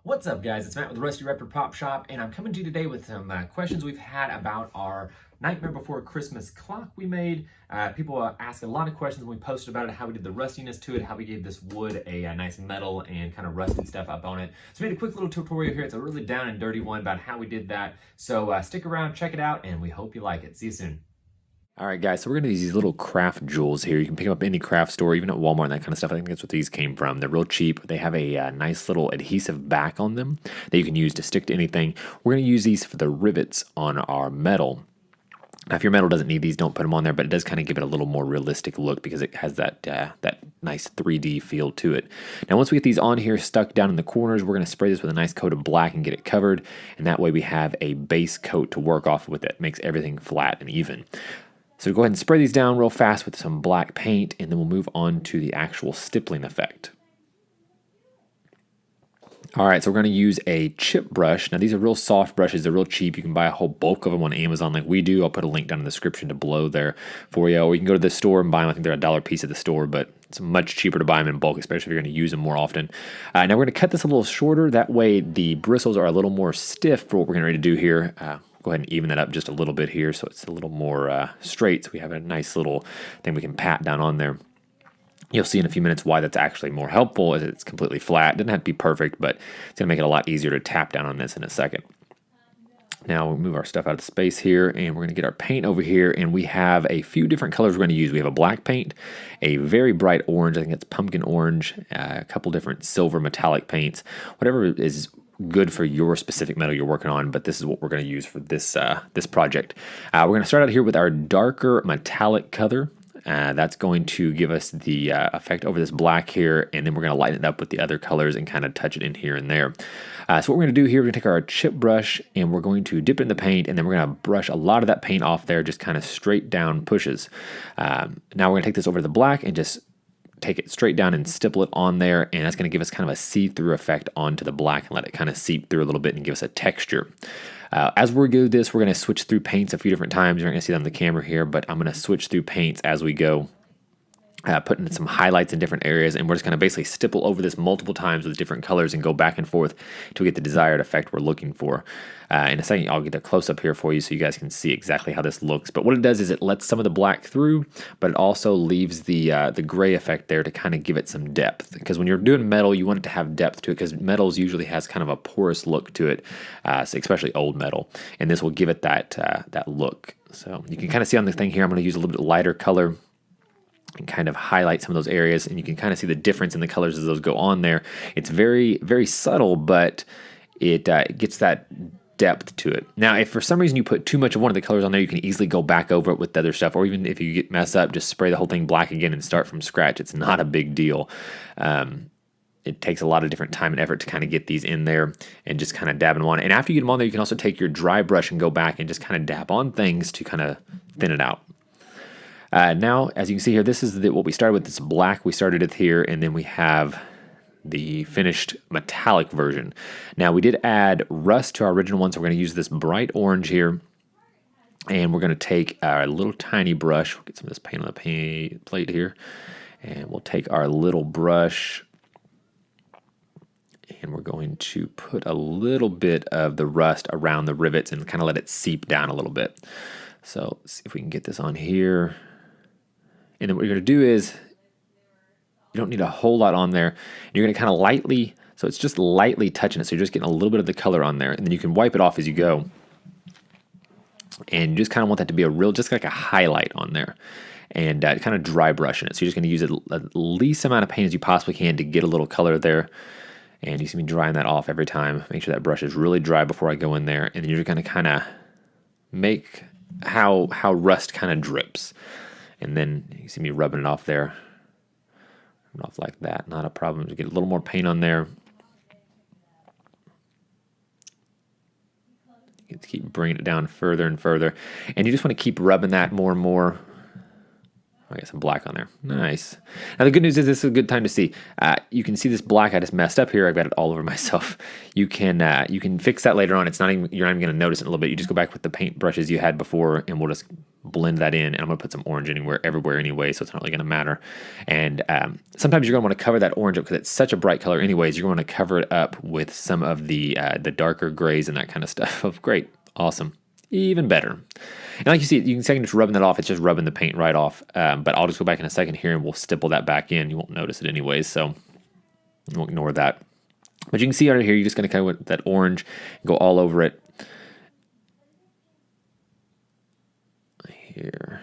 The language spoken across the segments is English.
What's up, guys? It's Matt with the Rusty Raptor Pop Shop, and I'm coming to you today with some questions we've had about our Nightmare Before Christmas clock we made. People ask a lot of questions when we posted about it, how we did the rustiness to it, how we gave this wood a nice metal and kind of rusted stuff up on it. So we made a quick little tutorial here. It's a really down and dirty one about how we did that. So stick around, check it out, and we hope you like it. See you soon. All right, guys, so we're going to use these little craft jewels here. You can pick them up at any craft store, even at Walmart and that kind of stuff. I think that's what these came from. They're real cheap. They have a nice little adhesive back on them that you can use to stick to anything. We're going to use these for the rivets on our metal. Now, if your metal doesn't need these, don't put them on there, but it does kind of give it a little more realistic look because it has that nice 3D feel to it. Now, once we get these on here, stuck down in the corners, we're going to spray this with a nice coat of black and get it covered, and that way we have a base coat to work off with that makes everything flat and even. So go ahead and spray these down real fast with some black paint, and then we'll move on to the actual stippling effect. All right, so we're going to use a chip brush. Now, these are real soft brushes. They're real cheap. You can buy a whole bulk of them on Amazon like we do. I'll put a link down in the description to below there for you. Or you can go to the store and buy them. I think they're $1 a piece at the store, but it's much cheaper to buy them in bulk, especially if you're going to use them more often. Now, we're going to cut this a little shorter. That way, the bristles are a little more stiff for what we're getting ready to do here. Go ahead and even that up just a little bit here so it's a little more straight. So we have a nice little thing we can pat down on there. You'll see in a few minutes why that's actually more helpful as it's completely flat. It doesn't have to be perfect, but it's going to make it a lot easier to tap down on this in a second. Now we'll move our stuff out of space here, and we're going to get our paint over here, and we have a few different colors we're going to use. We have a black paint, a very bright orange, I think it's pumpkin orange, a couple different silver metallic paints, whatever is good for your specific metal you're working on, but this is what we're going to use for this this project. We're going to start out here with our darker metallic color. That's going to give us the effect over this black here, and then we're going to lighten it up with the other colors and kind of touch it in here and there. So what we're going to do here, we're going to take our chip brush and we're going to dip it in the paint, and then we're going to brush a lot of that paint off there, just kind of straight down pushes. Now we're going to take this over to the black and just take it straight down and stipple it on there, and that's going to give us kind of a see-through effect onto the black and let it kind of seep through a little bit and give us a texture. As we do this, we're going to switch through paints a few different times. You're not going to see that on the camera here, but I'm going to switch through paints as we go, putting some highlights in different areas, and we're just going to basically stipple over this multiple times with different colors and go back and forth to get the desired effect we're looking for. In a second, I'll get a close-up here for you so you guys can see exactly how this looks. But what it does is it lets some of the black through, but it also leaves the gray effect there to kind of give it some depth. Because when you're doing metal, you want it to have depth to it, because metals usually has kind of a porous look to it, so especially old metal. And this will give it that look. So you can kind of see on the thing here, I'm going to use a little bit lighter color and kind of highlight some of those areas, and you can kind of see the difference in the colors as those go on there. It's very, very subtle, but it gets that depth to it. Now, if for some reason you put too much of one of the colors on there, you can easily go back over it with the other stuff, or even if you mess up, just spray the whole thing black again and start from scratch. It's not a big deal. It takes a lot of different time and effort to kind of get these in there and just kind of dab them on. And after you get them on there, you can also take your dry brush and go back and just kind of dab on things to kind of thin it out. Now, as you can see here, this is what we started with. This black, we started it here, and then we have the finished metallic version. Now, we did add rust to our original one, so we're going to use this bright orange here, and we're going to take our little tiny brush. We'll get some of this paint on the plate here, and we'll take our little brush, and we're going to put a little bit of the rust around the rivets and kind of let it seep down a little bit. So let's see if we can get this on here. And then what you're going to do is, you don't need a whole lot on there. You're going to kind of lightly, so it's just lightly touching it. So you're just getting a little bit of the color on there. And then you can wipe it off as you go. And you just kind of want that to be just like a highlight on there. And kind of dry brushing it. So you're just going to use the least amount of paint as you possibly can to get a little color there. And you see me drying that off every time. Make sure that brush is really dry before I go in there. And then you're going to kind of make how rust kind of drips. And then you see me rubbing it off there. Rubbing off like that. Not a problem. Just get a little more paint on there. You keep bringing it down further and further. And you just want to keep rubbing that more and more I got some black on there. Nice. Now the good news is this is a good time to see. You can see this black I just messed up here. I've got it all over myself. You can fix that later on. It's not even, you're not even going to notice it in a little bit. You just go back with the paint brushes you had before, and we'll just blend that in. And I'm going to put some orange everywhere anyway, so it's not really going to matter. And sometimes you're going to want to cover that orange up because it's such a bright color anyways. You're going to cover it up with some of the darker grays and that kind of stuff. Oh, great. Awesome. Even better. And like you see, you can see I'm just rubbing that off. It's just rubbing the paint right off. But I'll just go back in a second here and we'll stipple that back in. You won't notice it anyways, so we'll ignore that. But you can see under here, you're just going to kind of with that orange, go all over it. Here.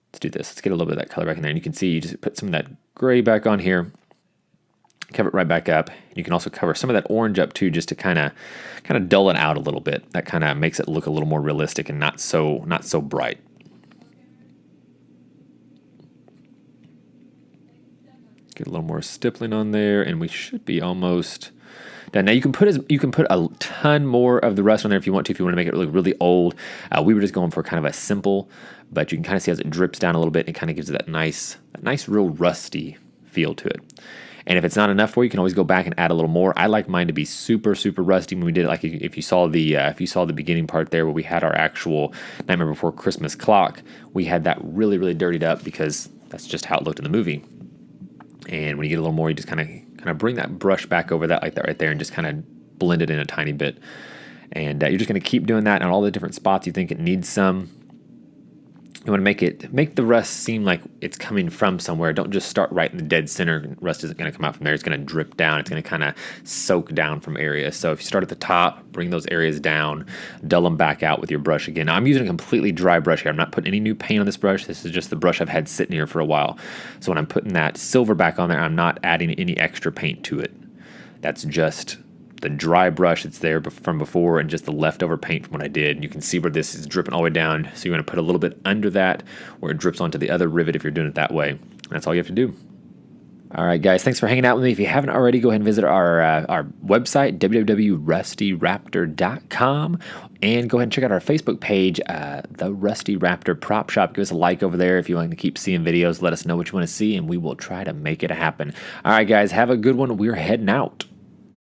Let's do this. Let's get a little bit of that color back in there. And you can see you just put some of that gray back on here. Cover it right back up. You can also cover some of that orange up too, just to kind of dull it out a little bit. That kind of makes it look a little more realistic and not so bright. Get a little more stippling on there, and we should be almost done. Now you can put a ton more of the rust on there if you want to. If you want to make it look really old, we were just going for kind of a simple, but you can kind of see as it drips down a little bit, it kind of gives it that nice real rusty feel to it. And if it's not enough for you, you can always go back and add a little more. I like mine to be super, super rusty when we did it. Like if you saw the beginning part there where we had our actual Nightmare Before Christmas clock, we had that really, really dirtied up because that's just how it looked in the movie. And when you get a little more, you just kind of bring that brush back over that like that right there and just kind of blend it in a tiny bit. And you're just going to keep doing that on all the different spots you think it needs some. You want to make the rust seem like it's coming from somewhere. Don't just start right in the dead center. Rust isn't going to come out from there. It's going to drip down. It's going to kind of soak down from areas. So if you start at the top, bring those areas down, dull them back out with your brush again. Now, I'm using a completely dry brush here. I'm not putting any new paint on this brush. This is just the brush I've had sitting here for a while. So when I'm putting that silver back on there, I'm not adding any extra paint to it. That's just the dry brush that's there from before and just the leftover paint from what I did. And you can see where this is dripping all the way down. So you're going to put a little bit under that where it drips onto the other rivet if you're doing it that way. That's all you have to do. All right, guys, thanks for hanging out with me. If you haven't already, go ahead and visit our website, www.rustyraptor.com, and go ahead and check out our Facebook page, The Rusty Raptor Prop Shop. Give us a like over there if you want to keep seeing videos. Let us know what you want to see, and we will try to make it happen. All right, guys, have a good one. We're heading out.